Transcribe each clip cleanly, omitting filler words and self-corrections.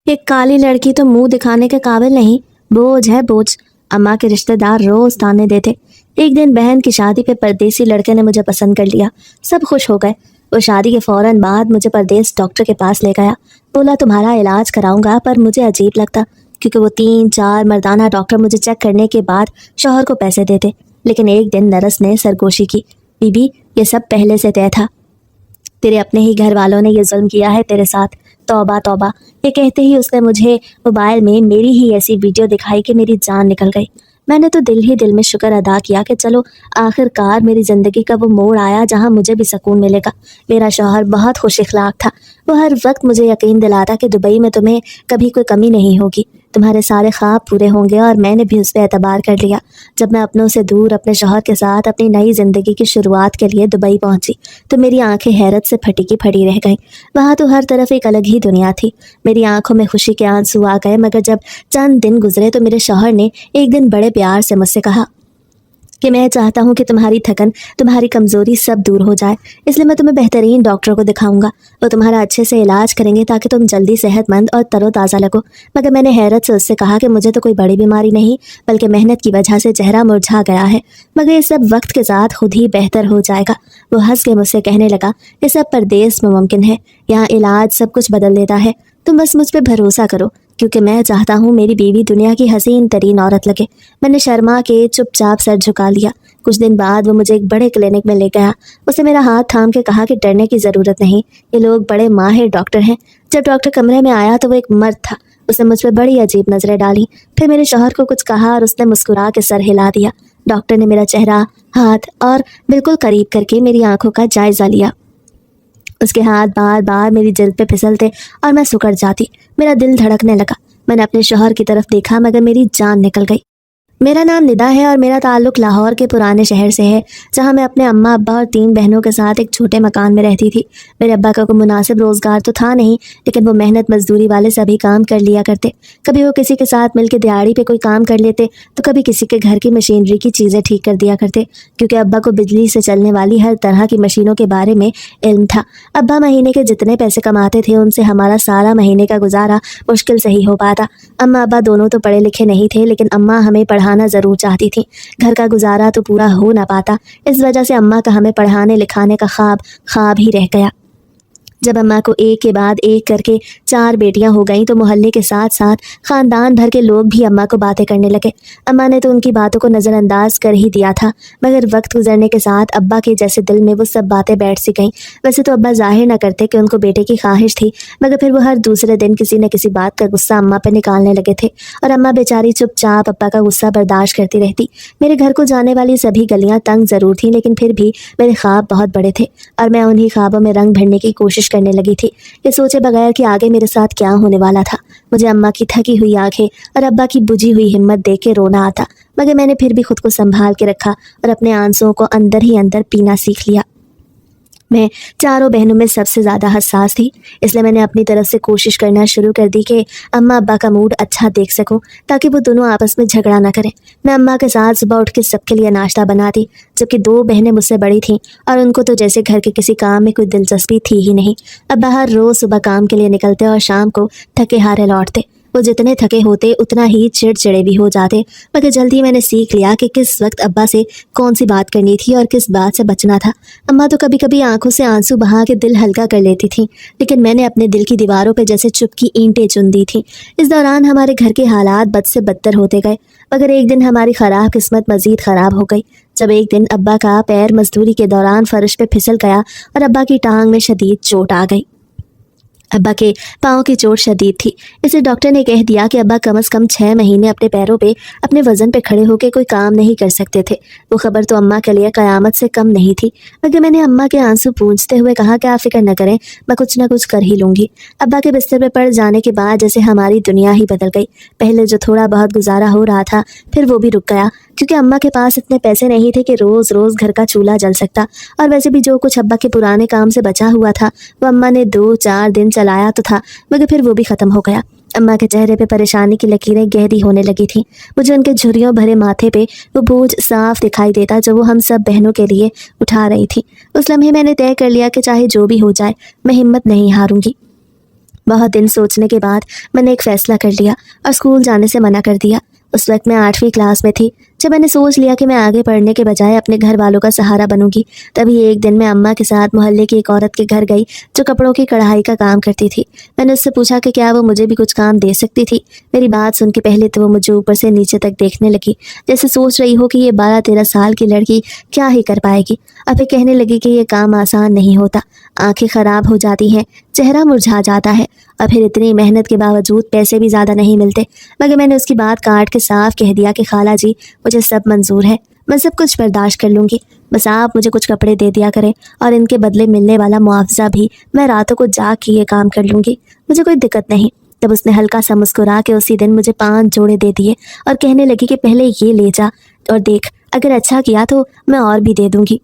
एक काली लड़की तो मुंह दिखाने के काबिल नहीं, बोझ है बोझ। अम्मा के रिश्तेदार रोज ताने देते। एक दिन बहन की शादी पे परदेसी लड़के ने मुझे पसंद कर लिया। सब खुश हो गए। वो शादी के फौरन बाद मुझे परदेस डॉक्टर के पास ले गया। बोला तुम्हारा इलाज कराऊंगा, पर मुझे अजीब लगता क्योंकि वो 3-4 मर्दाना डॉक्टर मुझे चेक करने के बाद शौहर को पैसे देते। लेकिन एक दिन नर्स ने सरगोशी की, बीबी ये सब पहले से तय था, तेरे अपने ही घर वालों ने ये जुल्म किया है तेरे साथ। तौबा तौबा। ये कहते ही उसने मुझे मोबाइल में मेरी ही ऐसी वीडियो दिखाई कि मेरी जान निकल गई। मैंने तो दिल ही दिल में शुक्र अदा किया कि चलो आखिरकार मेरी ज़िंदगी का वो मोड़ आया जहाँ मुझे भी सुकून मिलेगा। मेरा शौहर बहुत खुश इखलाक था। वो हर वक्त मुझे यकीन दिलाता कि दुबई में तुम्हें कभी कोई कमी नहीं होगी, तुम्हारे सारे ख्वाब पूरे होंगे। और मैंने भी उस पर एतबार कर लिया। जब मैं अपनों से दूर अपने शौहर के साथ अपनी नई ज़िंदगी की शुरुआत के लिए दुबई पहुंची तो मेरी आंखें हैरत से फटी की फटी रह गईं। वहाँ तो हर तरफ एक अलग ही दुनिया थी। मेरी आंखों में खुशी के आंसू आ गए। मगर जब चंद दिन गुजरे तो मेरे शौहर ने एक दिन बड़े प्यार से मुझसे कहा कि मैं चाहता हूँ कि तुम्हारी थकन, तुम्हारी कमज़ोरी सब दूर हो जाए, इसलिए मैं तुम्हें बेहतरीन डॉक्टर को दिखाऊंगा। वो तुम्हारा अच्छे से इलाज करेंगे ताकि तुम जल्दी सेहतमंद और तरोताज़ा लगो। मगर मैंने हैरत से उससे कहा कि मुझे तो कोई बड़ी बीमारी नहीं, बल्कि मेहनत की वजह से चेहरा मुरझा गया है, मगर ये सब वक्त के साथ खुद ही बेहतर हो जाएगा। वो हंस के मुझसे कहने लगा, ये सब परदेस में मुमकिन है, यहाँ इलाज सब कुछ बदल देता है। तुम बस मुझ पर भरोसा करो, क्योंकि मैं चाहता हूँ मेरी बीवी दुनिया की हसीन तरीन औरत लगे। मैंने शर्मा के चुपचाप सर झुका लिया। कुछ दिन बाद वो मुझे एक बड़े क्लिनिक में ले गया। उसने मेरा हाथ थाम के कहा कि डरने की ज़रूरत नहीं, ये लोग बड़े माहिर डॉक्टर हैं। जब डॉक्टर कमरे में आया तो वो एक मर्द था। उसने मुझ पर बड़ी अजीब नज़रें डाली, फिर मेरे शौहर को कुछ कहा और उसने मुस्कुरा के सर हिला दिया। डॉक्टर ने मेरा चेहरा, हाथ और बिल्कुल करीब करके मेरी आंखों का जायज़ा लिया। उसके हाथ बार बार मेरी जिल्द पे फिसलते और मैं सिकुड़ जाती। मेरा दिल धड़कने लगा। मैंने अपने शौहर की तरफ देखा, मगर मेरी जान निकल गई। मेरा नाम निदा है और मेरा ताल्लुक़ लाहौर के पुराने शहर से है, जहाँ मैं अपने अम्मा अब्बा और 3 बहनों के साथ एक छोटे मकान में रहती थी। मेरे अब्बा का कोई मुनासिब रोज़गार तो था नहीं, लेकिन वो मेहनत मजदूरी वाले सभी काम कर लिया करते। कभी वो किसी के साथ मिलकर दिहाड़ी पे कोई काम कर लेते तो कभी किसी के घर की मशीनरी की चीज़ें ठीक कर दिया करते, क्योंकि अब्बा को बिजली से चलने वाली हर तरह की मशीनों के बारे में इल्म था। अब्बा महीने के जितने पैसे कमाते थे उनसे हमारा सारा महीने का गुजारा मुश्किल से ही हो पाता। अम्मा अब्बा दोनों तो पढ़े लिखे नहीं थे, लेकिन अम्मा हमें पढ़ाना ज़रूर चाहती थी। घर का गुजारा तो पूरा हो ना पाता, इस वजह से अम्मा का हमें पढ़ाने लिखाने का ख्वाब ही रह गया। जब अम्मा को एक के बाद एक करके 4 बेटियां हो गईं तो मोहल्ले के साथ साथ ख़ानदान भर के लोग भी अम्मा को बातें करने लगे। अम्मा ने तो उनकी बातों को नज़रअंदाज कर ही दिया था, मगर वक्त गुजरने के साथ अब्बा के जैसे दिल में वो सब बातें बैठ सी गईं। वैसे तो अब्बा जाहिर न करते कि उनको बेटे की ख्वाहिश थी, मगर फिर वो हर दूसरे दिन किसी न किसी बात का गुस्सा अम्मा पर निकालने लगे थे और अम्मा बेचारी चुपचाप अब्बा का गुस्सा बर्दाश्त करती रहती। मेरे घर को जाने वाली सभी गलियाँ तंग ज़रूर थीं, लेकिन फिर भी मेरे ख्वाब बहुत बड़े थे और मैं उन्हीं ख्वाबों में रंग भरने की कोशिश करने लगी थी, ये सोचे बगैर कि आगे मेरे साथ क्या होने वाला था। मुझे अम्मा की थकी हुई आंखें और अब्बा की बुझी हुई हिम्मत देख के रोना आता, मगर मैंने फिर भी खुद को संभाल के रखा और अपने आंसुओं को अंदर ही अंदर पीना सीख लिया। मैं चारों बहनों में सबसे ज़्यादा हसास थी, इसलिए मैंने अपनी तरफ से कोशिश करना शुरू कर दी कि अम्मा अब्बा का मूड अच्छा देख सकूं, ताकि वो दोनों आपस में झगड़ा ना करें। मैं अम्मा के साथ सुबह उठ के सबके लिए नाश्ता बनाती, जबकि 2 बहनें मुझसे बड़ी थीं और उनको तो जैसे घर के किसी काम में कोई दिलचस्पी थी ही नहीं। अब्बा हर रोज़ सुबह काम के लिए निकलते और शाम को थके हारे लौटते। वो जितने थके होते उतना ही चिड़चिड़े भी हो जाते, मगर जल्दी मैंने सीख लिया कि किस वक्त अब्बा से कौन सी बात करनी थी और किस बात से बचना था। अम्मा तो कभी कभी आंखों से आंसू बहा के दिल हल्का कर लेती थी, लेकिन मैंने अपने दिल की दीवारों पे जैसे चुप की ईंटें चुन दी थी। इस दौरान हमारे घर के हालात बद से बदतर होते गए, मगर एक दिन हमारी ख़राब किस्मत मज़ीद ख़राब हो गई, जब एक दिन अब्बा का पैर मजदूरी के दौरान फर्श पे फिसल गया और अब्बा की टांग में शदीद चोट आ गई। अब्बा के पाँव की चोट शदीद थी, इसलिए डॉक्टर ने कह दिया कि अब्बा कम से कम 6 महीने अपने पैरों पे अपने वज़न पे खड़े होकर कोई काम नहीं कर सकते थे। वो खबर तो अम्मा के लिए क़यामत से कम नहीं थी, मगर मैंने अम्मा के आंसू पूंछते हुए कहा कि आप फिक्र न करें, मैं कुछ ना कुछ कर ही लूँगी। अब्बा के बिस्तर पर पड़ जाने के बाद जैसे हमारी दुनिया ही बदल गई। पहले जो थोड़ा बहुत गुजारा हो रहा था फिर वो भी रुक गया, क्योंकि अम्मा के पास इतने पैसे नहीं थे कि रोज़ रोज़ घर का चूल्हा जल सकता, और वैसे भी जो कुछ अब्बा के पुराने काम से बचा हुआ था वो अम्मा ने 2-4 दिन चलाया तो था, मगर फिर वो भी ख़त्म हो गया। अम्मा के चेहरे पे परेशानी की लकीरें गहरी होने लगी थीं। मुझे उनके झुर्रियों भरे माथे पे वो बोझ साफ दिखाई देता जो वो हम सब बहनों के लिए उठा रही थी। उस लम्हे मैंने तय कर लिया कि चाहे जो भी हो जाए मैं हिम्मत नहीं हारूंगी। बहुत दिन सोचने के बाद मैंने एक फ़ैसला कर लिया और स्कूल जाने से मना कर दिया। उस वक्त मैं 8वीं क्लास में थी। जब मैंने सोच लिया कि मैं आगे पढ़ने के बजाय अपने घर वालों का सहारा बनूंगी, तभी एक दिन मैं अम्मा के साथ मोहल्ले की एक औरत के घर गई जो कपड़ों की कढ़ाई का काम करती थी। मैंने उससे पूछा कि क्या वो मुझे भी कुछ काम दे सकती थी। मेरी बात सुन के पहले तो वो मुझे ऊपर से नीचे तक देखने लगी, जैसे सोच रही हो कि ये 12-13 साल की लड़की क्या ही कर पाएगी। और फिर कहने लगी कि ये काम आसान नहीं होता, आंखें खराब हो जाती हैं, चेहरा मुरझा जाता है और फिर इतनी मेहनत के बावजूद पैसे भी ज़्यादा नहीं मिलते। मगर मैंने उसकी बात काट के साफ कह दिया कि खाला जी, मुझे सब मंजूर है, मैं सब कुछ बर्दाश्त कर लूँगी, बस आप मुझे कुछ कपड़े दे दिया करें और इनके बदले मिलने वाला मुआवजा भी मैं रातों को जाग के ये काम कर लूँगी, मुझे कोई दिक्कत नहीं। तब उसने हल्का सा मुस्कुरा के उसी दिन मुझे 5 जोड़े दे दिए और कहने लगी कि पहले ये ले जा और देख, अगर अच्छा किया तो मैं और भी दे दूँगी।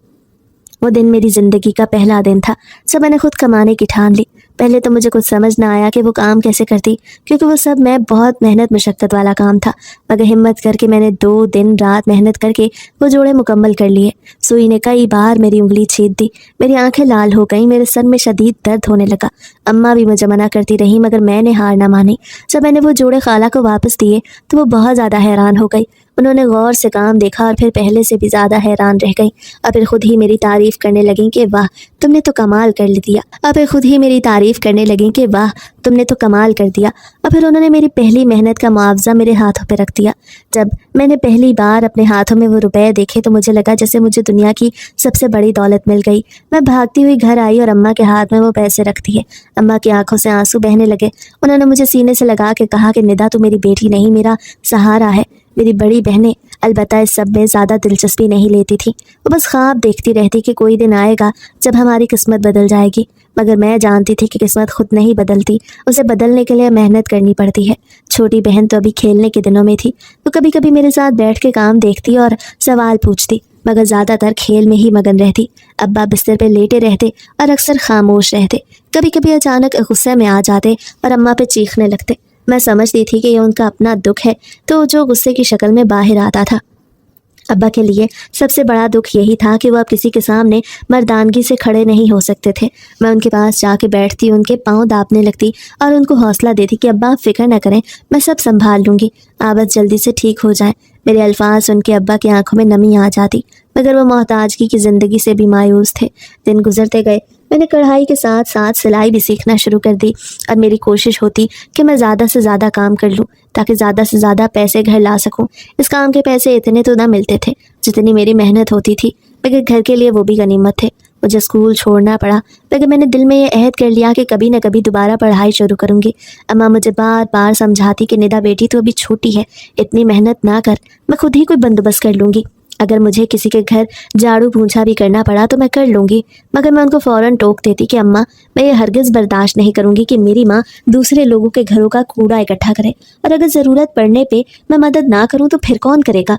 वो दिन मेरी ज़िंदगी का पहला दिन था जब मैंने खुद कमाने की ठान ली। पहले तो मुझे कुछ समझ ना आया कि वो काम कैसे करती, क्योंकि वो सब मैं बहुत मेहनत मशक्क़त वाला काम था। मगर हिम्मत करके मैंने 2 दिन रात मेहनत करके वो जोड़े मुकम्मल कर लिए। सुई ने कई बार मेरी उंगली छेद दी, मेरी आंखें लाल हो गईं, मेरे सर में शदीद दर्द होने लगा। अम्मा भी मुझे मना करती रही मगर मैंने हार ना मानी। जब मैंने वो जोड़े खाला को वापस दिए तो वो बहुत ज़्यादा हैरान हो गई। उन्होंने गौर से काम देखा और फिर पहले से भी ज़्यादा हैरान रह गई और फिर खुद ही मेरी तारीफ़ करने लगी कि वाह, तुमने तो कमाल कर दिया। और फिर खुद ही मेरी तारीफ़ करने लगी कि वाह, तुमने तो कमाल कर दिया। और फिर उन्होंने मेरी पहली मेहनत का मुआवजा मेरे हाथों पे रख दिया। जब मैंने पहली बार अपने हाथों में वो रुपए देखे तो मुझे लगा जैसे मुझे दुनिया की सबसे बड़ी दौलत मिल गई। मैं भागती हुई घर आई और अम्मा के हाथ में वो पैसे रख दिए। अम्मा की आंखों से आंसू बहने लगे। उन्होंने मुझे सीने से लगा के कहा कि निदा, तू मेरी बेटी नहीं, मेरा सहारा है। मेरी बड़ी बहनें अलबत्ता इस सब में ज़्यादा दिलचस्पी नहीं लेती थी। वो बस ख्वाब देखती रहती कि कोई दिन आएगा जब हमारी किस्मत बदल जाएगी। मगर मैं जानती थी कि किस्मत खुद नहीं बदलती, उसे बदलने के लिए मेहनत करनी पड़ती है। छोटी बहन तो अभी खेलने के दिनों में थी, तो कभी कभी मेरे साथ बैठ के काम देखती और सवाल पूछती, मगर ज़्यादातर खेल में ही मगन रहती। अब्बा बिस्तर पे लेटे रहते और अक्सर खामोश रहते। कभी कभी अचानक गुस्से में आ जाते और अम्मा पे चीखने लगते। मैं समझती थी कि ये उनका अपना दुख है, तो जो गुस्से की शक्ल में बाहर आता था। अब्बा के लिए सबसे बड़ा दुख यही था कि वो अब किसी के सामने मर्दानगी से खड़े नहीं हो सकते थे। मैं उनके पास जाके बैठती, उनके पाँव दाबने लगती और उनको हौसला देती कि अब्बा आप फिक्र न करें, मैं सब संभाल लूँगी, आप बस जल्दी से ठीक हो जाएं। मेरे अल्फाज सुन के अब्बा की आंखों में नमी आ जाती, मगर वो मोहताजगी की ज़िंदगी से भी मायूस थे। दिन गुजरते गए, मैंने कढ़ाई के साथ साथ सिलाई भी सीखना शुरू कर दी और मेरी कोशिश होती कि मैं ज़्यादा से ज़्यादा काम कर लूँ ताकि ज़्यादा से ज़्यादा पैसे घर ला सकूँ। इस काम के पैसे इतने तो ना मिलते थे जितनी मेरी मेहनत होती थी, मगर घर के लिए वो भी गनीमत थे। मुझे स्कूल छोड़ना पड़ा, मगर मैंने दिल में ये अहद कर लिया कि कभी न कभी दोबारा पढ़ाई शुरू करूँगी। अम्मा मुझे बार बार समझाती कि निदा बेटी तो अभी छोटी है, इतनी मेहनत ना कर, मैं खुद ही कोई बंदोबस्त कर लूँगी। अगर मुझे किसी के घर झाड़ू पोंछा भी करना पड़ा तो मैं कर लूँगी। मगर मैं उनको फ़ौरन टोक देती कि अम्मा, मैं ये हरगिज़ बर्दाश्त नहीं करूँगी कि मेरी माँ दूसरे लोगों के घरों का कूड़ा इकट्ठा करे, और अगर ज़रूरत पड़ने पे मैं मदद ना करूँ तो फिर कौन करेगा।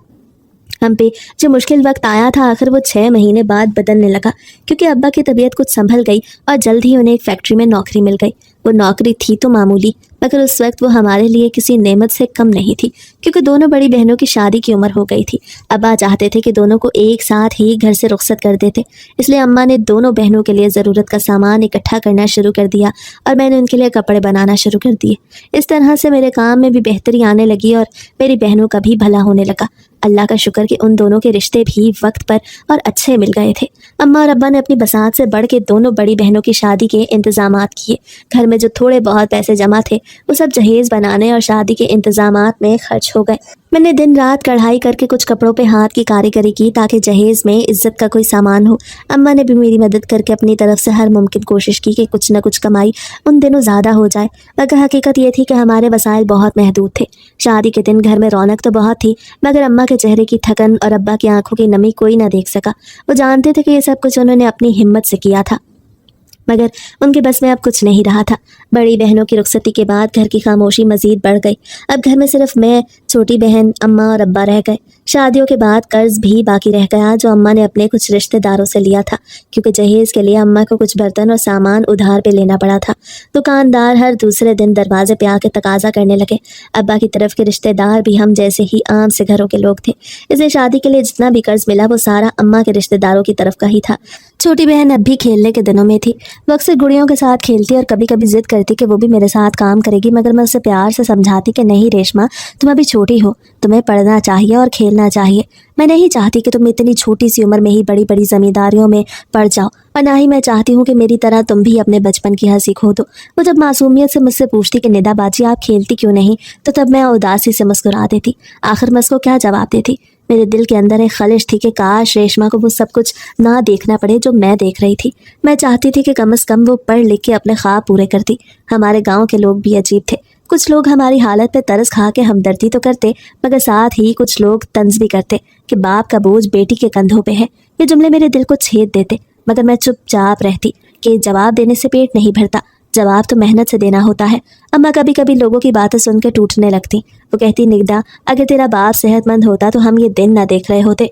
हम पे जो मुश्किल वक्त आया था आखिर वो 6 महीने बाद बदलने लगा, क्योंकि अब्बा की तबीयत कुछ संभल गई और जल्द ही उन्हें एक फैक्ट्री में नौकरी मिल गई। वो नौकरी थी तो मामूली, मगर उस वक्त वो हमारे लिए किसी नेमत से कम नहीं थी, क्योंकि दोनों बड़ी बहनों की शादी की उम्र हो गई थी। अब्बा चाहते थे कि दोनों को एक साथ ही घर से रुखसत कर देते, इसलिए अम्मा ने दोनों बहनों के लिए ज़रूरत का सामान इकट्ठा करना शुरू कर दिया और मैंने उनके लिए कपड़े बनाना शुरू कर दिए। इस तरह से मेरे काम में भी बेहतरी आने लगी और मेरी बहनों का भी भला होने लगा। अल्लाह का शुक्र कि उन दोनों के रिश्ते भी वक्त पर और अच्छे मिल गए थे। अम्मा और अब्बा ने अपनी बसात से बढ़ के दोनों बड़ी बहनों की शादी के इंतजामात किए। घर में जो थोड़े बहुत पैसे जमा थे वो सब जहेज़ बनाने और शादी के इंतजामात में खर्च हो गए। मैंने दिन रात कढ़ाई करके कुछ कपड़ों पे हाथ की कारीगरी की ताकि जहेज़ में इज्जत का कोई सामान हो। अम्मा ने भी मेरी मदद करके अपनी तरफ से हर मुमकिन कोशिश की कि कुछ न कुछ कमाई उन दिनों ज़्यादा हो जाए, मगर हकीकत ये थी कि हमारे वसाइल बहुत महदूद थे। शादी के दिन घर में रौनक तो बहुत थी, मगर अम्मा के चेहरे की थकन और अब्बा की आंखों की नमी कोई ना देख सका। वो जानते थे कि ये सब कुछ उन्होंने अपनी हिम्मत से किया था, मगर उनके बस में अब कुछ नहीं रहा था। बड़ी बहनों की रुखसती के बाद घर की खामोशी मज़ीद बढ़ गई। अब घर में सिर्फ मैं, छोटी बहन, अम्मा और अब्बा रह गए। शादियों के बाद कर्ज भी बाकी रह गया जो अम्मा ने अपने कुछ रिश्तेदारों से लिया था, क्योंकि जहेज़ के लिए अम्मा को कुछ बर्तन और सामान उधार पे लेना पड़ा था। दुकानदार हर दूसरे दिन दरवाजे पे आके तकाजा करने लगे। अब्बा की तरफ के रिश्तेदार भी हम जैसे ही आम से घरों के लोग थे, इसलिए शादी के लिए जितना भी कर्ज मिला वो सारा अम्मा के रिश्तेदारों की तरफ का ही था। छोटी बहन अब भी खेलने के दिनों में थी। वो अक्सर गुड़ियों के साथ खेलती और कभी कभी जिद करती कि वो भी मेरे साथ काम करेगी, मगर मैं उसे प्यार से समझाती कि नहीं रेशमा, तुम अभी छोटी हो, तुम्हें पढ़ना चाहिए और खेलना चाहिए। मैं नहीं चाहती कि तुम इतनी छोटी सी उम्र में ही बड़ी बड़ी जिम्मेदारियों में पड़ जाओ, और ना ही मैं चाहती हूँ कि मेरी तरह तुम भी अपने बचपन की हंसी खो दो। वो जब मासूमियत से मुझसे पूछती कि निदा बाजी आप खेलती क्यों नहीं, तो तब मैं उदासी से मुस्कुरा देती। आखिर मैं उसको क्या जवाब देती। मेरे दिल के अंदर एक खलिश थी कि काश रेशमा को वो सब कुछ ना देखना पड़े जो मैं देख रही थी। मैं चाहती थी कि कम से कम वो पढ़ लिख के अपने ख्वाब पूरे करती। हमारे गांव के लोग भी अजीब थे। कुछ लोग हमारी हालत पे तरस खा के हमदर्दी तो करते, मगर साथ ही कुछ लोग तंज भी करते कि बाप का बोझ बेटी के कंधों पे है। ये जुमले मेरे दिल को छेद देते, मगर मैं चुपचाप रहती कि जवाब देने से पेट नहीं भरता, जवाब तो मेहनत से देना होता है। अम्मा कभी कभी लोगों की बातें सुन के टूटने लगती। वो कहती, निगदा, अगर तेरा बाप सेहतमंद होता तो हम ये दिन ना देख रहे होते।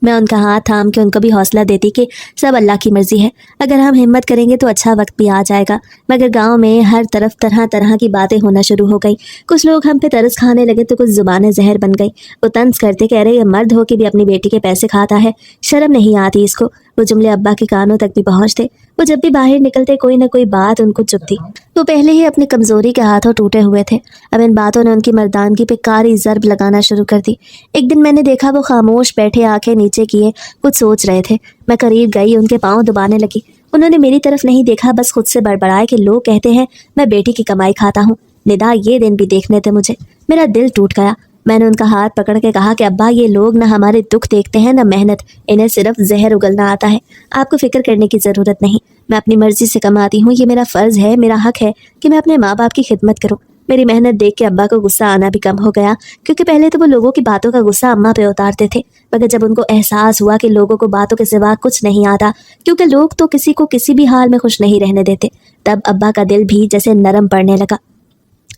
मैं उनका हाथ थाम के उनको भी हौसला देती कि सब अल्लाह की मर्जी है, अगर हम हिम्मत करेंगे तो अच्छा वक्त भी आ जाएगा। मगर गांव में हर तरफ तरह तरह की बातें होना शुरू हो गई। कुछ लोग हम पे तरस खाने लगे तो कुछ जुबानें जहर बन गई। वो तंज करते, कह रहे ये मर्द हो के भी अपनी बेटी के पैसे खाता है, शर्म नहीं आती इसको। वो जुमले अब्बा के कानों तक भी पहुंचते। वो जब भी बाहर निकलते कोई ना कोई बात उनको चुभती। वो पहले ही अपनी कमजोरी के हाथों टूटे हुए थे, अब इन बातों ने उनकी मर्दानगी पे कारी जर्ब लगाना शुरू कर दी। एक दिन मैंने देखा वो खामोश बैठे आंखें नीचे किए कुछ सोच रहे थे। मैं करीब गई, उनके पांव दबाने लगी। उन्होंने मेरी तरफ नहीं देखा, बस खुद से बड़बड़ाए कि लोग कहते हैं मैं बेटी की कमाई खाता हूँ। निदा, ये दिन भी देखने थे मुझे। मेरा दिल टूट गया। मैंने उनका हाथ पकड़ के कहा कि अब्बा, ये लोग ना हमारे दुख देखते हैं ना मेहनत, इन्हें सिर्फ जहर उगलना आता है। आपको फिक्र करने की ज़रूरत नहीं, मैं अपनी मर्जी से कमाती हूँ। ये मेरा फ़र्ज़ है, मेरा हक है कि मैं अपने माँ बाप की खिदमत करूँ। मेरी मेहनत देख के अब्बा को गुस्सा आना भी कम हो गया, क्योंकि पहले तो वो लोगों की बातों का गुस्सा अम्मा पे उतारते थे, मगर जब उनको एहसास हुआ कि लोगों को बातों के सिवा कुछ नहीं आता, क्योंकि लोग तो किसी को किसी भी हाल में खुश नहीं रहने देते, तब अब्बा का दिल भी जैसे नरम पड़ने लगा।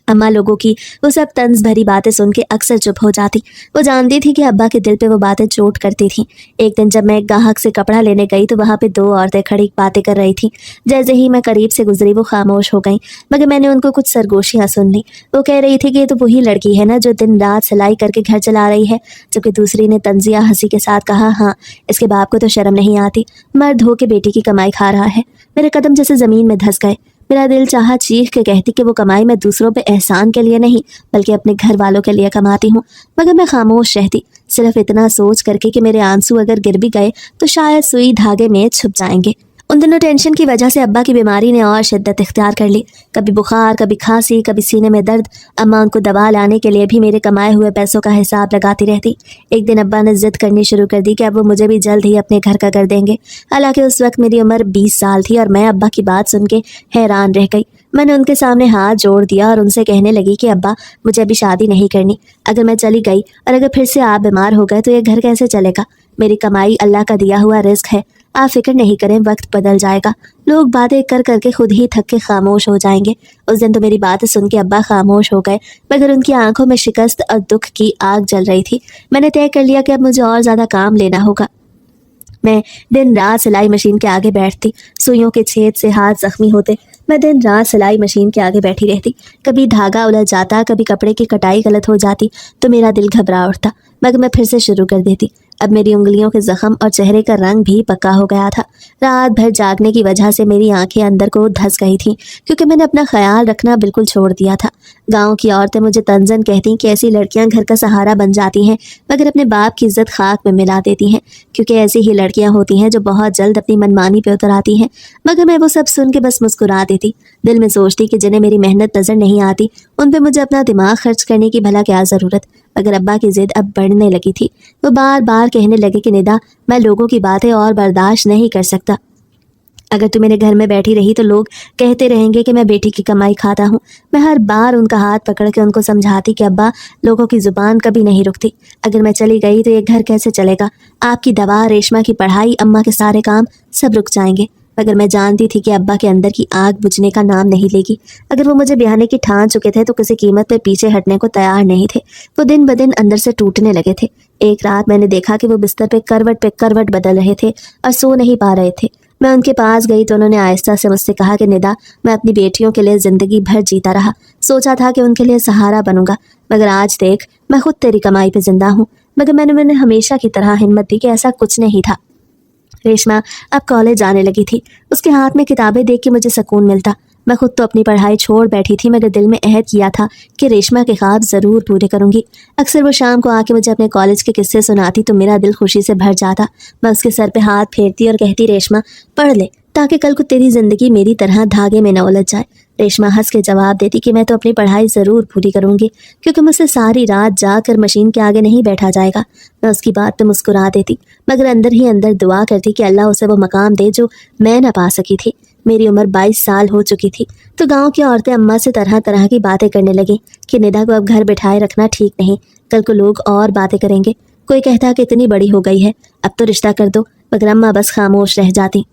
अम्मा लोगों की वो सब तंज भरी बातें सुन के अक्सर चुप हो जाती। वो जानती थी कि अब्बा के दिल पे वो बातें चोट करती थी। एक दिन जब मैं एक ग्राहक से कपड़ा लेने गई तो वहाँ पे दो औरतें खड़ी बातें कर रही थी। जैसे ही मैं करीब से गुजरी वो खामोश हो गई, मगर मैंने उनको कुछ सरगोशियाँ सुन ली। वो कह रही थी कि ये तो वही लड़की है ना जो दिन रात सिलाई करके घर चला रही है, जबकि दूसरी ने तंजिया हंसी के साथ कहा, हाँ, इसके बाप को तो शर्म नहीं आती, मर्द हो के बेटी की कमाई खा रहा है। मेरे कदम जैसे ज़मीन में धंस गए। मेरा दिल चाहा चीख के कहती कि वो कमाई मैं दूसरों पे एहसान के लिए नहीं बल्कि अपने घर वालों के लिए कमाती हूँ, मगर मैं खामोश रहती, सिर्फ इतना सोच करके कि मेरे आंसू अगर गिर भी गए तो शायद सुई धागे में छुप जाएंगे। उन दिनों टेंशन की वजह से अब्बा की बीमारी ने और शिद्दत इख्तियार कर ली। कभी बुखार, कभी खांसी, कभी सीने में दर्द। अम्मा उनको दवा लाने के लिए भी मेरे कमाए हुए पैसों का हिसाब लगाती रहती। एक दिन अब्बा ने जिद करनी शुरू कर दी कि अब वो मुझे भी जल्द ही अपने घर का कर देंगे। हालांकि उस वक्त मेरी उम्र 20 साल थी और मैं अब्बा की बात सुन के हैरान रह गई। मैंने उनके सामने हाथ जोड़ दिया और उनसे कहने लगी कि अब्बा, मुझे अभी शादी नहीं करनी। अगर मैं चली गई और अगर फिर से आप बीमार हो गए तो ये घर कैसे चलेगा? मेरी कमाई अल्लाह का दिया हुआ रिस्क है, आप फिक्र नहीं करें, वक्त बदल जाएगा। लोग बातें कर करके खुद ही थक के खामोश हो जाएंगे। उस दिन तो मेरी बातें सुन के अब्बा खामोश हो गए, मगर उनकी आंखों में शिकस्त और दुख की आग जल रही थी। मैंने तय कर लिया कि अब मुझे और ज़्यादा काम लेना होगा। मैं दिन रात सिलाई मशीन के आगे बैठती। सुइयों के छेद से हाथ जख्मी होते। मैं दिन रात सिलाई मशीन के आगे बैठी रहती। कभी धागा उलझ जाता, कभी कपड़े की कटाई गलत हो जाती तो मेरा दिल घबरा उठता, मगर मैं फिर से शुरू कर देती। अब मेरी उंगलियों के जख्म और चेहरे का रंग भी पक्का हो गया था। रात भर जागने की वजह से मेरी आंखें अंदर को धंस गई थीं, क्योंकि मैंने अपना ख्याल रखना बिल्कुल छोड़ दिया था। गांव की औरतें मुझे तंजन कहती कि ऐसी लड़कियां घर का सहारा बन जाती हैं, मगर अपने बाप की इज्जत खाक में मिला देती हैं, क्योंकि ऐसी ही लड़कियां होती हैं जो बहुत जल्द अपनी मनमानी पे उतर आती हैं। मगर मैं वो सब सुन के बस मुस्कुरा देती, दिल में सोचती कि जिन्हें मेरी मेहनत नजर नहीं आती उन पे मुझे अपना दिमाग खर्च करने की भला क्या ज़रूरत। मगर अब्बा की जिद अब बढ़ने लगी थी। वो बार बार कहने लगे कि निदा, मैं लोगों की बातें और बर्दाश्त नहीं कर सकता। अगर तू मेरे घर में बैठी रही तो लोग कहते रहेंगे कि मैं बेटी की कमाई खाता हूँ। मैं हर बार उनका हाथ पकड़ के उनको समझाती कि अब्बा, लोगों की जुबान कभी नहीं रुकती। अगर मैं चली गई तो ये घर कैसे चलेगा? आपकी दवा, रेशमा की पढ़ाई, अम्मा के सारे काम सब रुक जाएंगे। मगर मैं जानती थी कि अब्बा के अंदर की आग बुझने का नाम नहीं लेगी। अगर वो मुझे ब्याहने की ठान चुके थे तो किसी कीमत पे पीछे हटने को तैयार नहीं थे। वो दिन ब दिन अंदर से टूटने लगे थे। एक रात मैंने देखा कि वो बिस्तर पे करवट बदल रहे थे और सो नहीं पा रहे थे। मैं उनके पास गई तो उन्होंने आहिस्ता से मुझसे कहा कि निदा, मैं अपनी बेटियों के लिए जिंदगी भर जीता रहा, सोचा था कि उनके लिए सहारा बनूंगा, मगर आज देख, मैं खुद तेरी कमाई पे जिंदा हूँ। मगर मैंने हमेशा की तरह हिम्मत दी कि ऐसा कुछ नहीं था। रेशमा अब कॉलेज जाने लगी थी। उसके हाथ में किताबें देख के मुझे सुकून मिलता। मैं खुद तो अपनी पढ़ाई छोड़ बैठी थी, मगर दिल में अहद किया था कि रेशमा के ख्वाब ज़रूर पूरे करूंगी। अक्सर वो शाम को आके मुझे अपने कॉलेज के किस्से सुनाती तो मेरा दिल खुशी से भर जाता। मैं उसके सर पे हाथ फेरती और कहती, रेशमा पढ़ ले, ताकि कल को तेरी ज़िंदगी मेरी तरह धागे में न उलझ जाए। रेशमा हंस के जवाब देती कि मैं तो अपनी पढ़ाई ज़रूर पूरी करूंगी, क्योंकि मुझसे सारी रात जाकर मशीन के आगे नहीं बैठा जाएगा। मैं उसकी बात पे मुस्कुरा देती, मगर अंदर ही अंदर दुआ करती कि अल्लाह उसे वो मकाम दे जो मैं न पा सकी थी। मेरी उम्र 22 साल हो चुकी थी तो गांव की औरतें अम्मा से तरह तरह की बातें करने लगी कि निदा को अब घर बिठाए रखना ठीक नहीं, कल को लोग और बातें करेंगे। कोई कहता कि इतनी बड़ी हो गई है, अब तो रिश्ता कर दो, मगर अम्मा बस खामोश रह जाती।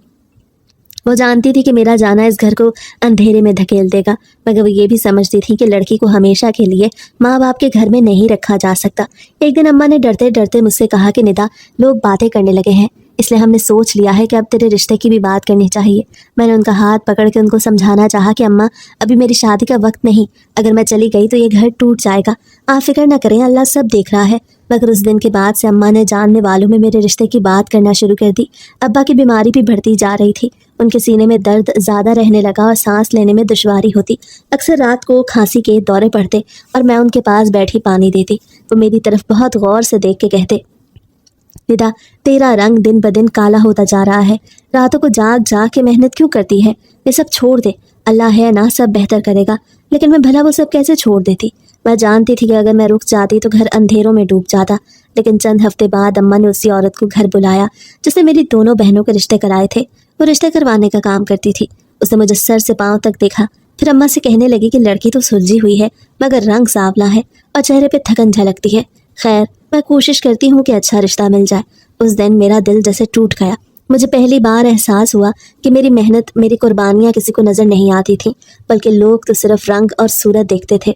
वो जानती थी कि मेरा जाना इस घर को अंधेरे में धकेल देगा, मगर वो ये भी समझती थी कि लड़की को हमेशा के लिए माँ बाप के घर में नहीं रखा जा सकता। एक दिन अम्मा ने डरते डरते मुझसे कहा कि निदा, लोग बातें करने लगे हैं, इसलिए हमने सोच लिया है कि अब तेरे रिश्ते की भी बात करनी चाहिए। मैंने उनका हाथ पकड़ के उनको समझाना चाहा कि अम्मा, अभी मेरी शादी का वक्त नहीं, अगर मैं चली गई तो ये घर टूट जाएगा, आप फिक्र न करें, अल्लाह सब देख रहा है। मगर उस दिन के बाद से अम्मा ने जानने वालों में मेरे रिश्ते की बात करना शुरू कर दी। अब्बा की बीमारी भी बढ़ती जा रही थी, उनके सीने में दर्द ज़्यादा रहने लगा और सांस लेने में दुश्वारी होती। अक्सर रात को खांसी के दौरे पड़ते और मैं उनके पास बैठी पानी देती। वो मेरी तरफ बहुत गौर से देख के कहते, निदा, तेरा रंग दिन ब दिन काला होता जा रहा है, रातों को जाग जाग के मेहनत क्यों करती है, ये सब छोड़ दे, अल्लाह है ना, सब बेहतर करेगा। लेकिन मैं भला वो सब कैसे छोड़ देती। मैं जानती थी कि अगर मैं रुक जाती तो घर अंधेरों में डूब जाता। लेकिन चंद हफ्ते बाद अम्मा ने उसी औरत को घर बुलाया जिसने मेरी दोनों बहनों के रिश्ते कराए थे। वो रिश्ते करवाने का काम करती थी। उसने मुझे सर से पांव तक देखा, फिर अम्मा से कहने लगी कि लड़की तो सुलझी हुई है, मगर रंग सांवला है और चेहरे पे थकन झलकती है। खैर, मैं कोशिश करती हूँ कि अच्छा रिश्ता मिल जाए। उस दिन मेरा दिल जैसे टूट गया। मुझे पहली बार एहसास हुआ कि मेरी मेहनत, मेरी कुर्बानियाँ किसी को नज़र नहीं आती थी, बल्कि लोग तो सिर्फ रंग और सूरत देखते थे।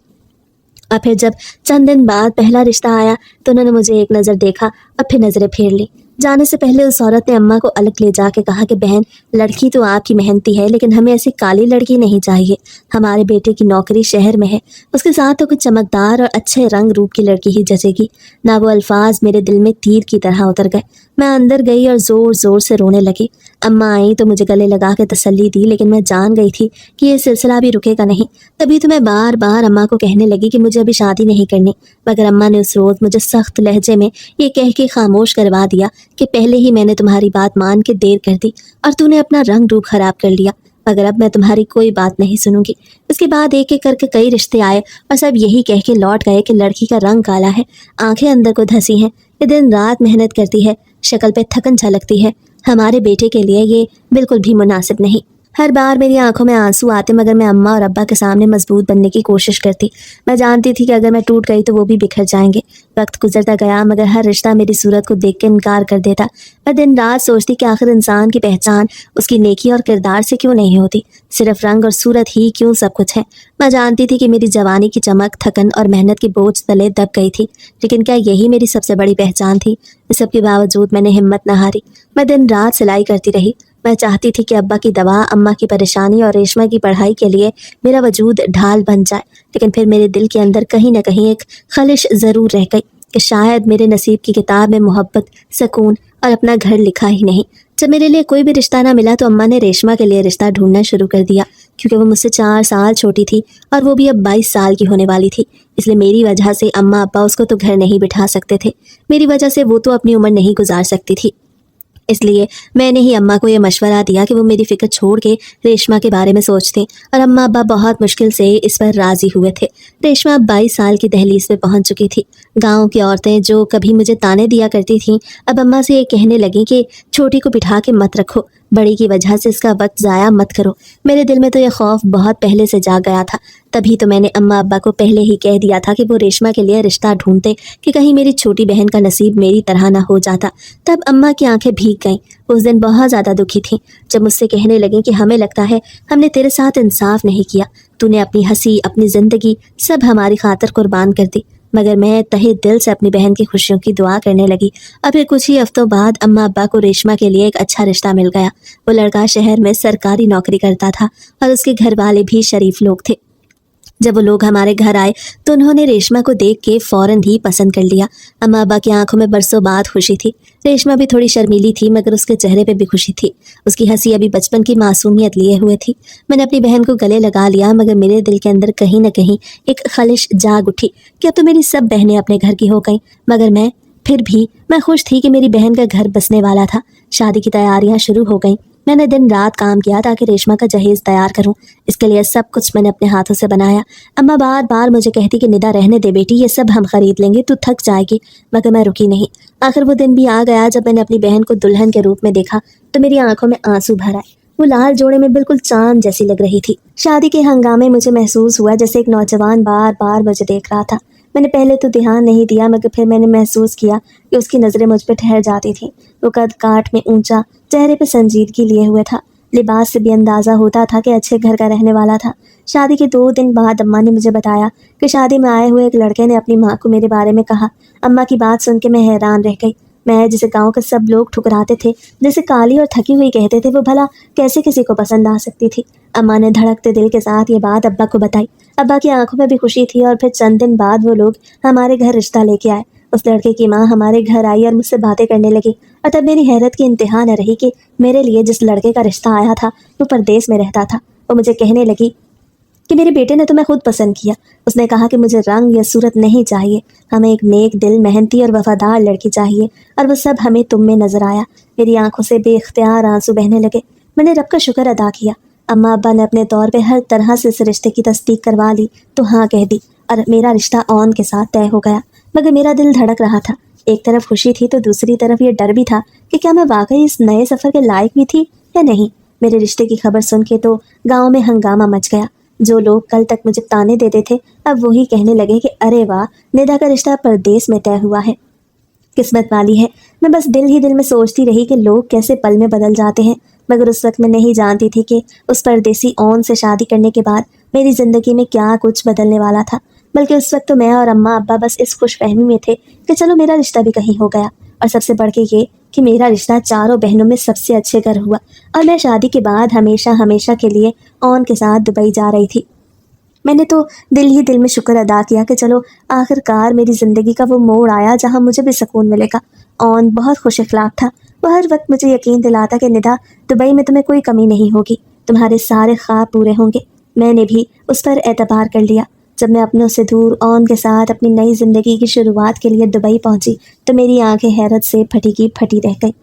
और फिर जब चंद दिन बाद पहला रिश्ता आया तो उन्होंने मुझे एक नज़र देखा और फिर नज़रें फेर ली। जाने से पहले उस औरत ने अम्मा को अलग ले जाके कहा कि बहन, लड़की तो आपकी मेहनती है, लेकिन हमें ऐसी काली लड़की नहीं चाहिए। हमारे बेटे की नौकरी शहर में है, उसके साथ तो कुछ चमकदार और अच्छे रंग रूप की लड़की ही जचेगी। ना वो अल्फाज मेरे दिल में तीर की तरह उतर गए। मैं अंदर गई और ज़ोर ज़ोर से रोने लगी। अम्मा आई तो मुझे गले लगा के तसल्ली दी, लेकिन मैं जान गई थी कि ये सिलसिला भी रुकेगा नहीं। तभी तो मैं बार बार अम्मा को कहने लगी कि मुझे अभी शादी नहीं करनी, मगर अम्मा ने उस रोज़ मुझे सख्त लहजे में ये कह के खामोश करवा दिया कि पहले ही मैंने तुम्हारी बात मान के देर कर दी और तूने अपना रंग रूप खराब कर लिया, मगर अब मैं तुम्हारी कोई बात नहीं सुनूंगी। इसके बाद एक एक करके कई रिश्ते आए और सब यही कह के लौट गए कि लड़की का रंग काला है, आंखें अंदर को धंसी हैं, ये दिन रात मेहनत करती है, शक्ल पे थकन झलकती है, हमारे बेटे के लिए ये बिल्कुल भी मुनासिब नहीं। हर बार मेरी आंखों में आंसू आते, मगर मैं अम्मा और अब्बा के सामने मजबूत बनने की कोशिश करती। मैं जानती थी कि अगर मैं टूट गई तो वो भी बिखर जाएंगे। वक्त गुजरता गया, मगर हर रिश्ता मेरी सूरत को देख के इनकार कर देता। मैं दिन रात सोचती कि आखिर इंसान की पहचान उसकी नेकी और किरदार से क्यों नहीं होती, सिर्फ रंग और सूरत ही क्यों सब कुछ है। मैं जानती थी कि मेरी जवानी की चमक, थकन और मेहनत के बोझ तले दब गई थी, लेकिन क्या यही मेरी सबसे बड़ी पहचान थी? इस सब के बावजूद मैंने हिम्मत न हारी। मैं दिन रात सिलाई करती रही। मैं चाहती थी कि अब्बा की दवा, अम्मा की परेशानी और रेशमा की पढ़ाई के लिए मेरा वजूद ढाल बन जाए। लेकिन फिर मेरे दिल के अंदर कहीं न कहीं एक खलिश ज़रूर रह गई कि शायद मेरे नसीब की किताब में मोहब्बत, सुकून और अपना घर लिखा ही नहीं। जब मेरे लिए कोई भी रिश्ता ना मिला तो अम्मा ने रेशमा के लिए रिश्ता ढूंढना शुरू कर दिया, क्योंकि वो मुझसे 4 साल छोटी थी और वो भी अब 22 साल की होने वाली थी। इसलिए मेरी वजह से अम्मा अब्बा उसको तो घर नहीं बिठा सकते थे, मेरी वजह से वो तो अपनी उम्र नहीं गुजार सकती थी। इसलिए मैंने ही अम्मा को ये मशवरा दिया कि वो मेरी फिक्र छोड़ के रेशमा के बारे में सोचते, और अम्मा अब्बा बहुत मुश्किल से इस पर राजी हुए थे। रेशमा अब 22 साल की दहलीज पे पहुंच चुकी थी। गांव की औरतें जो कभी मुझे ताने दिया करती थीं, अब अम्मा से ये कहने लगी कि छोटी को बिठा के मत रखो, बड़ी की वजह से इसका वक्त ज़ाया मत करो। मेरे दिल में तो यह खौफ बहुत पहले से जाग गया था। तभी तो मैंने अम्मा अब्बा को पहले ही कह दिया था कि वो रेशमा के लिए रिश्ता ढूंढते, कि कहीं मेरी छोटी बहन का नसीब मेरी तरह ना हो जाता। तब अम्मा की आंखें भीग गईं। उस दिन बहुत ज़्यादा दुखी थी जब मुझसे कहने लगी कि हमें लगता है हमने तेरे साथ इंसाफ नहीं किया, तूने अपनी हंसी, अपनी ज़िंदगी सब हमारी खातिर कुर्बान कर दी। मगर मैं तहे दिल से अपनी बहन की खुशियों की दुआ करने लगी। और फिर कुछ ही हफ्तों बाद अम्मा अब्बा को रेशमा के लिए एक अच्छा रिश्ता मिल गया। वो लड़का शहर में सरकारी नौकरी करता था और उसके घर वाले भी शरीफ लोग थे। जब वो लोग हमारे घर आए तो उन्होंने रेशमा को देख के फौरन ही पसंद कर लिया। अम्मा अब्बा की आंखों में बरसों बाद खुशी थी। रेशमा भी थोड़ी शर्मीली थी मगर उसके चेहरे पे भी खुशी थी। उसकी हंसी अभी बचपन की मासूमियत लिए हुए थी। मैंने अपनी बहन को गले लगा लिया मगर मेरे दिल के अंदर कहीं न कहीं एक खलिश जाग उठी कि अब तो मेरी सब बहनें अपने घर की हो गईं। मगर फिर भी मैं खुश थी कि मेरी बहन का घर बसने वाला था। शादी की तैयारियां शुरू हो गईं। मैंने दिन रात काम किया ताकि रेशमा का जहेज तैयार करूं। इसके लिए सब कुछ मैंने अपने हाथों से बनाया। अम्मा बार बार मुझे कहती कि निदा रहने दे बेटी, ये सब हम खरीद लेंगे, तू थक जाएगी। मगर मैं रुकी नहीं। आखिर वो दिन भी आ गया जब मैंने अपनी बहन को दुल्हन के रूप में देखा तो मेरी आंखों में आंसू भर आए। वो लाल जोड़े में बिल्कुल चांद जैसी लग रही थी। शादी के हंगामे मुझे महसूस हुआ जैसे एक नौजवान बार बार मुझे देख रहा था। मैंने पहले तो ध्यान नहीं दिया मगर फिर मैंने महसूस किया कि उसकी नज़रें मुझ पर ठहर जाती थी। वो कद काठ में ऊंचा, चेहरे पे संजीदगी लिए हुए था। लिबास से भी अंदाज़ा होता था कि अच्छे घर का रहने वाला था। शादी के 2 दिन बाद अम्मा ने मुझे बताया कि शादी में आए हुए एक लड़के ने अपनी माँ को मेरे बारे में कहा। अम्मा की बात सुन के मैं हैरान रह गई। मैं जिसे गांव के सब लोग ठुकराते थे, जिसे काली और थकी हुई कहते थे, वो भला कैसे किसी को पसंद आ सकती थी। अम्मा ने धड़कते दिल के साथ ये बात अब्बा को बताई। अब्बा की आंखों में भी खुशी थी और फिर चंद दिन बाद वो लोग हमारे घर रिश्ता लेके आए। उस लड़के की माँ हमारे घर आई और मुझसे बातें करने लगी और तब मेरी हैरत की इंतहा न रही कि मेरे लिए जिस लड़के का रिश्ता आया था वो परदेश में रहता था। वो मुझे कहने लगी कि मेरे बेटे ने तुम्हें खुद पसंद किया। उसने कहा कि मुझे रंग या सूरत नहीं चाहिए, हमें एक नेक दिल, मेहनती और वफादार लड़की चाहिए, और वो सब हमें तुम में नजर आया। मेरी आंखों से बेख्तियार आंसू बहने लगे। मैंने रब का शुक्र अदा किया। अम्मा अब्बा ने अपने तौर पे हर तरह से इस रिश्ते की तस्दीक करवा ली तो हाँ कह दी और मेरा रिश्ता ऑन के साथ तय हो गया। मगर मेरा दिल धड़क रहा था। एक तरफ खुशी थी तो दूसरी तरफ ये डर भी था कि क्या मैं वाकई इस नए सफ़र के लायक भी थी या नहीं। मेरे रिश्ते की खबर सुन के तो गाँव में हंगामा मच गया। जो लोग कल तक मुझे ताने देते थे अब वही कहने लगे कि अरे वाह, निदा का रिश्ता परदेश में तय हुआ है, किस्मत वाली है। मैं बस दिल ही दिल में सोचती रही कि लोग कैसे पल में बदल जाते हैं। मगर उस वक्त मैं नहीं जानती थी कि उस परदेसी ओन से शादी करने के बाद मेरी ज़िंदगी में क्या कुछ बदलने वाला था। बल्कि उस वक्त तो मैं और अम्मा अब्बा बस इस खुशफहमी में थे कि चलो मेरा रिश्ता भी कहीं हो गया, और सबसे बढ़ के ये कि मेरा रिश्ता चारों बहनों में सबसे अच्छे घर हुआ और मैं शादी के बाद हमेशा हमेशा के लिए ऑन के साथ दुबई जा रही थी। मैंने तो दिल ही दिल में शुक्र अदा किया कि चलो आखिरकार मेरी ज़िंदगी का वो मोड़ आया जहाँ मुझे भी सुकून मिलेगा। ऑन बहुत खुश इखलाक था। वो हर वक्त मुझे यकीन दिलाता कि निदा, दुबई में तुम्हें कोई कमी नहीं होगी, तुम्हारे सारे ख्वाब पूरे होंगे। मैंने भी उस पर एतबार कर लिया। जब मैं अपनों से दूर ऑन के साथ अपनी नई ज़िंदगी की शुरुआत के लिए दुबई पहुंची तो मेरी आंखें हैरत से फटी की फटी रह गई।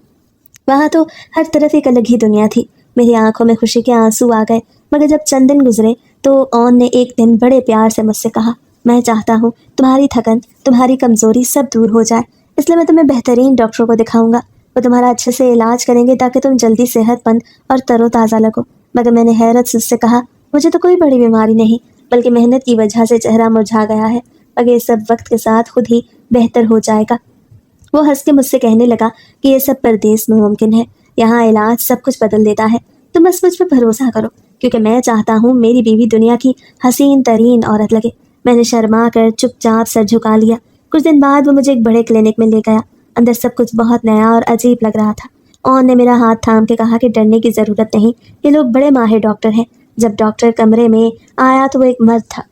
वहाँ तो हर तरफ एक अलग ही दुनिया थी। मेरी आंखों में खुशी के आंसू आ गए। मगर जब चंद दिन गुजरे तो ऑन ने एक दिन बड़े प्यार से मुझसे कहा, मैं चाहता हूँ तुम्हारी थकन, तुम्हारी कमज़ोरी सब दूर हो जाए, इसलिए मैं तुम्हें बेहतरीन डॉक्टरों को दिखाऊंगा। वो तुम्हारा अच्छे से इलाज करेंगे ताकि तुम जल्दी सेहतमंद और तरोताज़ा लगो। मगर मैंने हैरत से उससे कहा, मुझे तो कोई बड़ी बीमारी नहीं, बल्कि मेहनत की वजह से चेहरा मुरझा गया है, मगर ये सब वक्त के साथ खुद ही बेहतर हो जाएगा। वो हंस के मुझसे कहने लगा कि ये सब परदेश में मुमकिन है, यहाँ इलाज सब कुछ बदल देता है, तुम बस मुझ पर भरोसा करो, क्योंकि मैं चाहता हूँ मेरी बीवी दुनिया की हसीन तरीन औरत लगे। मैंने शर्मा कर चुपचाप सर झुका लिया। कुछ दिन बाद वो मुझे एक बड़े क्लिनिक में ले गया। अंदर सब कुछ बहुत नया और अजीब लग रहा था। ऑन ने मेरा हाथ थाम के कहा कि डरने की ज़रूरत नहीं, ये लोग बड़े माहिर डॉक्टर हैं। जब डॉक्टर कमरे में आया तो वो एक मर्द था।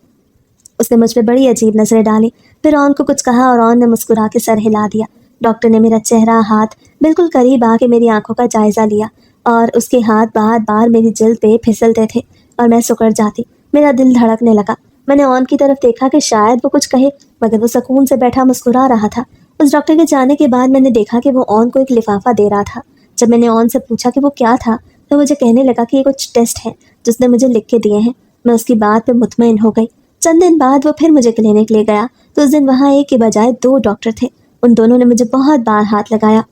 उसने मुझ पर बड़ी अजीब नज़रें डाली, फिर ऑन को कुछ कहा और ऑन ने मुस्कुरा के सर हिला दिया। डॉक्टर ने मेरा चेहरा, हाथ बिल्कुल करीब आके मेरी आंखों का जायज़ा लिया और उसके हाथ बार बार मेरी जिल्द पे फिसलते थे और मैं सिकुड़ जाती। मेरा दिल धड़कने लगा। मैंने ऑन की तरफ देखा कि शायद वो कुछ कहे, मगर वो सुकून से बैठा मुस्कुरा रहा था। उस डॉक्टर के जाने के बाद मैंने देखा कि वो ऑन को एक लिफाफा दे रहा था। जब मैंने ऑन से पूछा कि वो क्या था तो मुझे कहने लगा कि ये कुछ टेस्ट हैं जिसने मुझे लिख के दिए हैं। मैं उसकी बात पे मुतमईन हो गई। चंद दिन बाद वो फिर मुझे क्लिनिक ले गया तो उस दिन वहाँ एक के बजाय 2 डॉक्टर थे। उन दोनों ने मुझे बहुत बार हाथ लगाया,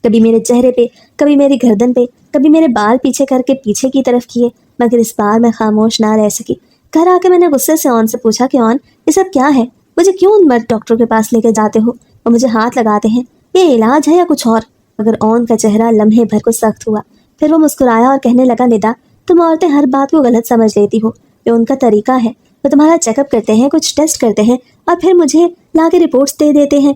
कभी मेरे चेहरे पे, कभी मेरी गर्दन पे, कभी मेरे बाल पीछे करके पीछे की तरफ किए, मगर इस बार मैं खामोश ना रह सकी। घर आके मैंने गुस्से से ऑन से पूछा कि ऑन, ये सब क्या है? मुझे क्यों उन मर्द डॉक्टरों के पास लेके जाते हो और मुझे हाथ लगाते हैं? ये इलाज है या कुछ और? मगर ऑन का चेहरा लम्हे भर को सख्त हुआ। फिर वो मुस्कुराया और कहने लगा, निदा, तुम औरतें हर बात को गलत समझ लेती हो। ये उनका तरीका है, वो तुम्हारा चेकअप करते हैं, कुछ टेस्ट करते हैं और फिर मुझे ला के रिपोर्ट्स दे देते हैं।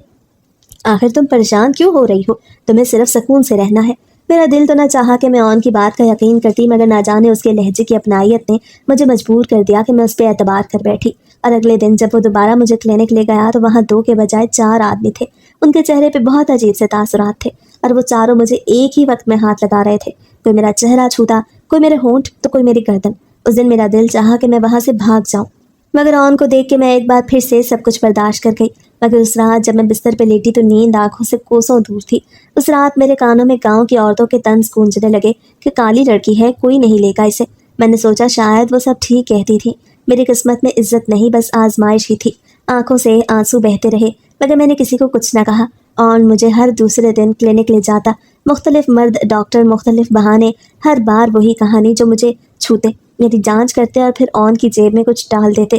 आखिर तुम परेशान क्यों हो रही हो? तुम्हें सिर्फ सुकून से रहना है। میرا دل تو نہ چاہا کہ میں آن کی بات کا یقین کرتی، مگر نہ جانے اس کے لہجے کی اپنائیت نے مجھے مجبور کر دیا کہ میں اس پہ اعتبار کر بیٹھی۔ اور اگلے دن جب وہ دوبارہ مجھے کلینک لے گیا تو وہاں 2 کے بجائے 4 آدمی تھے۔ ان کے چہرے پہ بہت عجیب سے تاثرات تھے، اور وہ چاروں مجھے ایک ہی وقت میں ہاتھ لگا رہے تھے۔ کوئی میرا چہرہ چھوتا، کوئی میرے ہونٹ تو کوئی میری گردن۔ اس دن میرا دل چاہا کہ میں وہاں سے بھاگ جاؤں، مگر آن کو دیکھ کے میں ایک بار پھر سے سب کچھ برداشت کر گئی۔ مگر اس رات جب میں بستر پہ لیٹی تو نیند آنکھوں سے کوسوں دور تھی۔ اس رات میرے کانوں میں گاؤں کی عورتوں کے طنز گونجنے لگے کہ کالی لڑکی ہے، کوئی نہیں لے گا اسے۔ میں نے سوچا شاید وہ سب ٹھیک کہتی تھی، میری قسمت میں عزت نہیں بس آزمائش ہی تھی۔ آنکھوں سے آنسو بہتے رہے، مگر میں نے کسی کو کچھ نہ کہا۔ اور مجھے ہر دوسرے دن کلینک لے جاتا، مختلف مرد ڈاکٹر، مختلف بہانے، ہر بار وہی کہانی، جو مجھے چھوتے، میری جانچ کرتے اور پھر آن کی جیب میں کچھ ڈال دیتے۔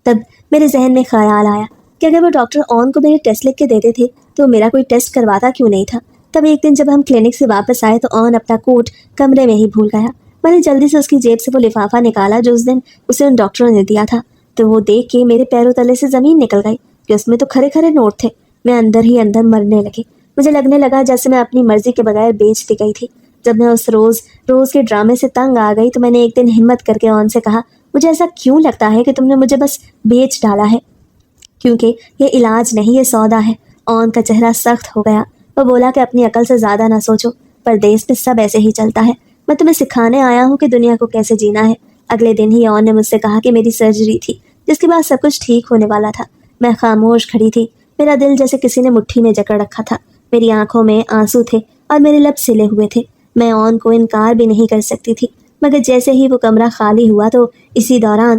تب میرے ذہن میں خیال آیا کہ اگر وہ ڈاکٹر آن کو میرے ٹیسٹ لکھ کے دیتے تھے تو میرا کوئی ٹیسٹ کرواتا کیوں نہیں تھا۔ تب ایک دن جب ہم کلینک سے واپس آئے تو آن اپنا کوٹ کمرے میں ہی بھول گیا۔ میں نے جلدی سے اس کی جیب سے وہ لفافہ نکالا جو اس دن اسے ان ڈاکٹروں نے دیا تھا، تو وہ دیکھ کے میرے پیروں تلے سے زمین نکل گئی کہ اس میں تو کھرے کھرے نوٹ تھے۔ میں اندر ہی اندر مرنے لگی۔ مجھے لگنے لگا جیسے میں اپنی مرضی کے بغیر بیچ دی گئی تھی۔ جب میں اس روز کے ڈرامے سے تنگ آ گئی تو میں نے ایک دن ہمت کر کے آن سے کہا، مجھے ایسا کیوں لگتا ہے کہ تم نے مجھے بس بیچ ڈالا ہے، کیونکہ یہ علاج نہیں، یہ سودا ہے۔ آن کا چہرہ سخت ہو گیا۔ وہ بولا کہ اپنی عقل سے زیادہ نہ سوچو، پردیس میں سب ایسے ہی چلتا ہے۔ میں تمہیں سکھانے آیا ہوں کہ دنیا کو کیسے جینا ہے۔ اگلے دن ہی آن نے مجھ سے کہا کہ میری سرجری تھی، جس کے بعد سب کچھ ٹھیک ہونے والا تھا۔ میں خاموش کھڑی تھی، میرا دل جیسے کسی نے مٹھی میں جکڑ رکھا تھا۔ میری آنکھوں میں آنسو تھے اور میرے لب سلے ہوئے تھے۔ میں آن کو انکار بھی نہیں کر سکتی تھی، مگر جیسے ہی وہ کمرہ خالی ہوا تو اسی دوران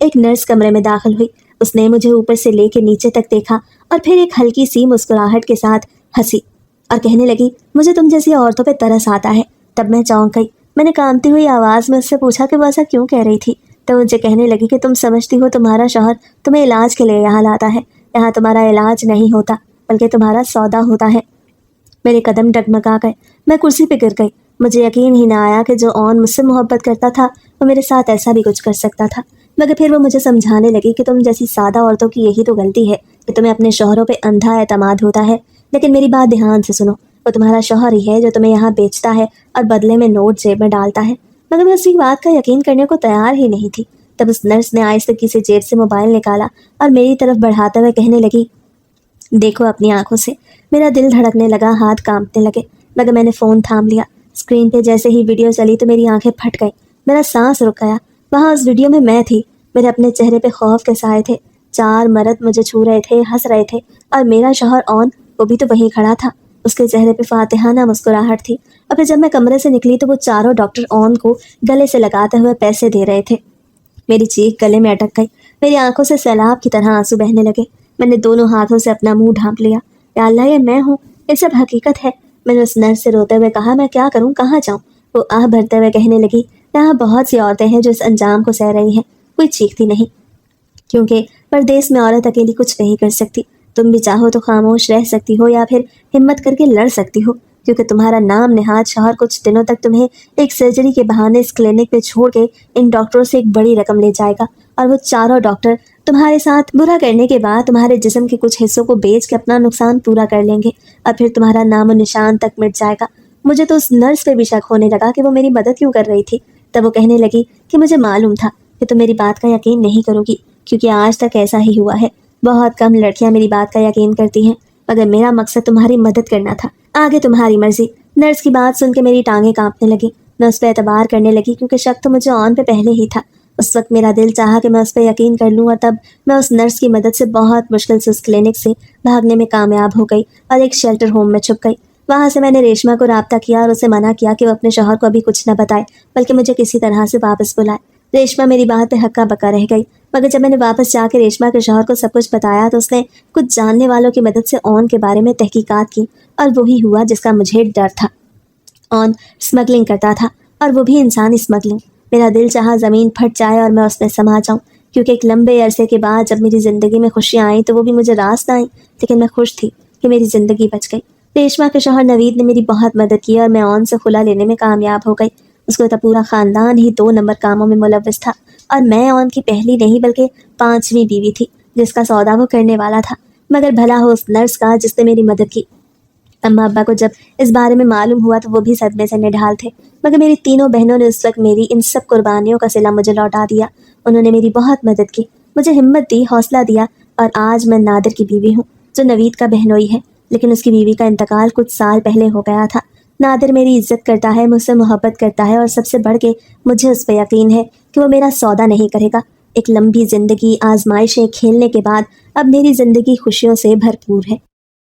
ایک نرس کمرے میں داخل ہوئی۔ اس نے مجھے اوپر سے لے کے نیچے تک دیکھا اور پھر ایک ہلکی سی مسکراہٹ کے ساتھ ہنسی اور کہنے لگی، مجھے تم جیسی عورتوں پہ ترس آتا ہے۔ تب میں چونک گئی۔ میں نے کانپتی ہوئی آواز میں اس سے پوچھا کہ وہ ایسا کیوں کہہ رہی تھی۔ تو مجھے کہنے لگی کہ تم سمجھتی ہو تمہارا شوہر تمہیں علاج کے لیے یہاں لاتا ہے، یہاں تمہارا علاج نہیں ہوتا بلکہ تمہارا سودا ہوتا ہے۔ میرے قدم ڈگمگا گئے، میں کرسی پہ گر گئی۔ مجھے یقین ہی نہ آیا کہ جو آن مجھ سے محبت کرتا تھا وہ میرے ساتھ ایسا بھی کچھ کر سکتا تھا۔ مگر پھر وہ مجھے سمجھانے لگی کہ تم جیسی سادہ عورتوں کی یہی تو غلطی ہے کہ تمہیں اپنے شوہروں پہ اندھا اعتماد ہوتا ہے۔ لیکن میری بات دھیان سے سنو، وہ تمہارا شوہر ہی ہے جو تمہیں یہاں بیچتا ہے اور بدلے میں نوٹ جیب میں ڈالتا ہے۔ مگر میں اسی بات کا یقین کرنے کو تیار ہی نہیں تھی۔ تب اس نرس نے آہستگی سے جیب سے موبائل نکالا اور میری طرف بڑھاتے ہوئے کہنے لگی، دیکھو اپنی آنکھوں سے۔ میرا دل دھڑکنے لگا، ہاتھ کانپنے لگے، مگر میں نے فون تھام لیا۔ اسکرین پہ جیسے ہی ویڈیو چلی تو میری آنکھیں پھٹ گئی، میرا سانس رک گیا۔ وہاں اس ویڈیو میں میں تھی، میرے اپنے چہرے پہ خوف کے سائے تھے۔ 4 مرد مجھے چھو رہے تھے، ہنس رہے تھے، اور میرا شوہر آن، وہ بھی تو وہیں کھڑا تھا۔ اس کے چہرے پہ فاتحانہ مسکراہٹ تھی۔ اور پھر جب میں کمرے سے نکلی تو وہ چاروں ڈاکٹر آن کو گلے سے لگاتے ہوئے پیسے دے رہے تھے۔ میری چیخ گلے میں اٹک گئی، میری آنکھوں سے سیلاب کی طرح آنسو بہنے لگے۔ میں نے دونوں ہاتھوں سے اپنا منہ ڈھانپ لیا۔ یا اللہ، یہ میں ہوں، یہ سب حقیقت ہے۔ میں نے اس نرس سے روتے ہوئے کہا، میں کیا کروں، کہاں جاؤں؟ وہ آہ بھرتے ہوئے کہنے لگی، یہاں بہت سی عورتیں ہیں جو اس انجام کو سہ رہی ہیں۔ کوئی چیختی نہیں، کیونکہ پردیس میں عورت اکیلی کچھ نہیں کر سکتی۔ تم بھی چاہو تو خاموش رہ سکتی ہو یا پھر ہمت کر کے لڑ سکتی ہو، کیونکہ تمہارا نام نہاد شوہر کچھ دنوں تک تمہیں ایک سرجری کے بہانے اس کلینک پہ چھوڑ کے ان ڈاکٹروں سے ایک بڑی رقم لے جائے گا، اور وہ چاروں ڈاکٹر تمہارے ساتھ برا کرنے کے بعد تمہارے جسم کے کچھ حصوں کو بیچ کے اپنا نقصان پورا کر لیں گے، اور پھر تمہارا نام و نشان تک مٹ جائے گا۔ مجھے تو اس نرس پہ بھی شک ہونے لگا کہ وہ میری مدد کیوں کر رہی تھی۔ تب وہ کہنے لگی کہ مجھے معلوم تھا کہ تم میری بات کا یقین نہیں کرو گی، کیونکہ آج تک ایسا ہی ہوا ہے۔ بہت کم لڑکیاں میری بات کا یقین کرتی ہیں، مگر میرا مقصد تمہاری مدد کرنا تھا۔ آگے تمہاری مرضی۔ نرس کی بات سن کے میری ٹانگیں کانپنے لگی۔ میں اس پہ اعتبار کرنے لگی کیونکہ شک تو مجھے آن پہ پہلے ہی تھا۔ اس وقت میرا دل چاہا کہ میں اس پہ یقین کر لوں، اور تب میں اس نرس کی مدد سے بہت مشکل سے اس کلینک سے بھاگنے میں کامیاب ہو گئی اور ایک شیلٹر ہوم میں چھپ گئی۔ وہاں سے میں نے ریشما کو رابطہ کیا اور اسے منع کیا کہ وہ اپنے شوہر کو ابھی کچھ نہ بتائے، بلکہ مجھے کسی طرح سے واپس بلائے۔ ریشما میری بات پہ ہکا بکا رہ گئی، مگر جب میں نے واپس جا کے ریشما کے شوہر کو سب کچھ بتایا تو اس نے کچھ جاننے والوں کی مدد سے آن کے بارے میں تحقیقات کی، اور وہی ہوا جس کا مجھے ڈر تھا۔ آن اسمگلنگ کرتا تھا، اور وہ بھی انسانی اسمگلنگ۔ میرا دل چاہا زمین پھٹ جائے اور میں اس میں سما جاؤں، کیونکہ ایک لمبے عرصے کے بعد جب میری زندگی میں خوشیاں آئیں تو وہ بھی مجھے راس نہ آئیں، لیکن میں خوش تھی کہ میری زندگی بچ گئی۔ ریشما کے شوہر نوید نے میری بہت مدد کی اور میں آن سے خلا لینے میں کامیاب ہو گئی۔ اس کو تو پورا خاندان ہی 2 نمبر کاموں میں ملوث تھا، اور میں آن کی پہلی نہیں بلکہ 5ویں بیوی تھی جس کا سودا وہ کرنے والا تھا۔ مگر بھلا ہو اس نرس کا جس نے میری مدد کی، अम्मा अब्बा को जब इस बारे में मालूम हुआ तो वो भी सदमे से निढाल थे, मगर मेरी तीनों बहनों ने उस वक्त मेरी इन सब कुर्बानियों का सिला मुझे लौटा दिया। उन्होंने मेरी बहुत मदद की, मुझे हिम्मत दी, हौसला दिया, और आज मैं नादिर की बीवी हूँ जो नवीद का बहनोई है, लेकिन उसकी बीवी का इंतकाल कुछ साल पहले हो गया था। नादिर मेरी इज्जत करता है, मुझसे मोहब्बत करता है, और सबसे बढ़ के मुझे उस पर यकीन है कि वो मेरा सौदा नहीं करेगा। एक लंबी ज़िंदगी आजमाइशें खेलने के बाद अब मेरी ज़िंदगी खुशियों से भरपूर है।